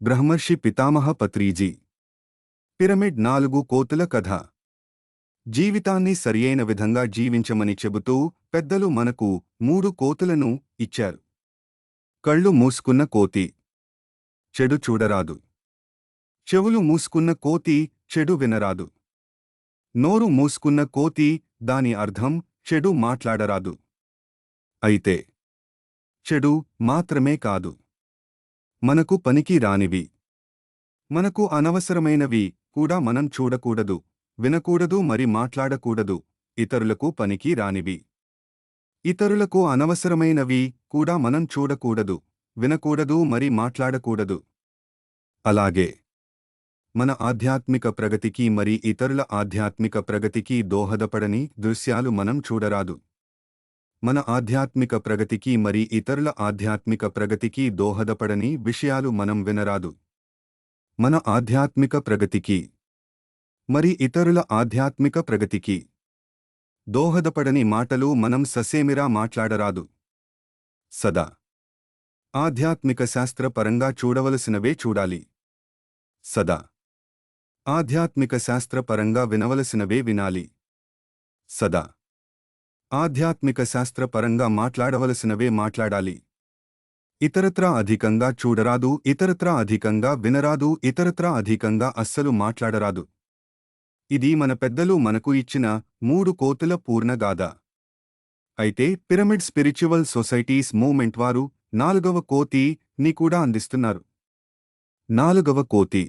బ్రహ్మర్షి పితామహ పత్రిజీ. పిరమిడ్ 4 కోతుల కథ. జీవితాన్ని సరియైన విధంగా జీవించమని చెబుతూ పెద్దలు మనకు 3 కోతులను ఇచ్చారు. కళ్ళు మూసుకున్న కోతి, చెడు చూడరాదు. చెవులు మూసుకున్న కోతి, చెడు వినరాదు. నోరు మూసుకున్న కోతి, దాని అర్థం చెడు మాట్లాడరాదు. అయితే చెడు మాత్రమే కాదు, మనకు పనికి రానివి, మనకు అనవసరమైనవి కూడా మనం చూడకూడదు, వినకూడదు, మరి మాట్లాడకూడదు. ఇతరులకు పనికి రానివి, ఇతరులకు అనవసరమైనవి కూడా మనం చూడకూడదు, వినకూడదు, మరి మాట్లాడకూడదు. అలాగే మన ఆధ్యాత్మిక ప్రగతికి మరి ఇతరుల ఆధ్యాత్మిక ప్రగతికి దోహదపడని దృశ్యాలు మనం చూడరాదు. మన ఆధ్యాత్మిక ప్రగతికి మరి ఇతరుల ఆధ్యాత్మిక ప్రగతికి దోహదపడని విషయాలు మనం వినరాదు. మన ఆధ్యాత్మిక ప్రగతికి మరి ఇతరుల ఆధ్యాత్మిక ప్రగతికి దోహదపడని మాటలు మనం ససేమిరా మాట్లాడరాదు. సదా ఆధ్యాత్మిక శాస్త్ర పరంగా చూడవలసినవే చూడాలి. సదా ఆధ్యాత్మిక శాస్త్ర పరంగా వినవలసినవే వినాలి. సదా ఆధ్యాత్మిక శాస్త్ర పరంగా మాట్లాడవలసినవే మాట్లాడాలి. ఇతరత్రా అధికంగా చూడరాదు, ఇతరత్రా అధికంగా వినరాదు, ఇతరత్రా అధికంగా అస్సలు మాట్లాడరాదు. ఇది మన పెద్దలు మనకు ఇచ్చిన 3 కోతుల పూర్ణగాథ. అయితే పిరమిడ్ స్పిరిచువల్ సొసైటీస్ మూవ్మెంట్ వారు 4వ కోతిని కూడా అందిస్తున్నారు. 4వ కోతి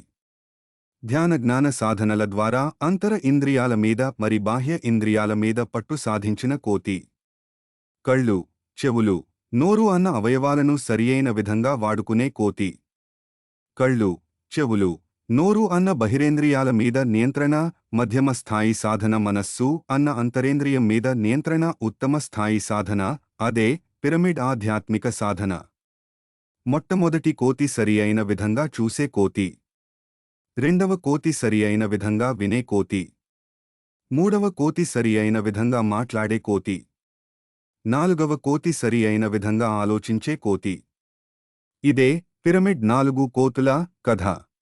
ధ్యాన జ్ఞాన సాధనల ద్వారా అంతర ఇంద్రియాల మీద మరి బాహ్య ఇంద్రియాల మీద పట్టు సాధించిన కోతి. కళ్ళు, చెవులు, నోరు అన్న అవయవాలను సరియైన విధంగా వాడుకునే కోతి. కళ్ళు, చెవులు, నోరు అన్న బహిరేంద్రియాల మీద నియంత్రణ, మధ్యమ స్థాయి సాధన, మనస్సు అన్న అంతరేంద్రియం మీద నియంత్రణ, ఉత్తమ స్థాయి సాధన, అదే పిరమిడ్ ఆధ్యాత్మిక సాధన. మొట్టమొదటి కోతి సరియైన విధంగా చూసే కోతి. రెండవ కోతి సరియైన విధంగా వినే కోతి. మూడవ కోతి సరియైన విధంగా మాట్లాడే కోతి. నాలుగవ కోతి సరియైన విధంగా ఆలోచించే కోతి. ఇదే పిరమిడ్ 4 కోతుల కథ.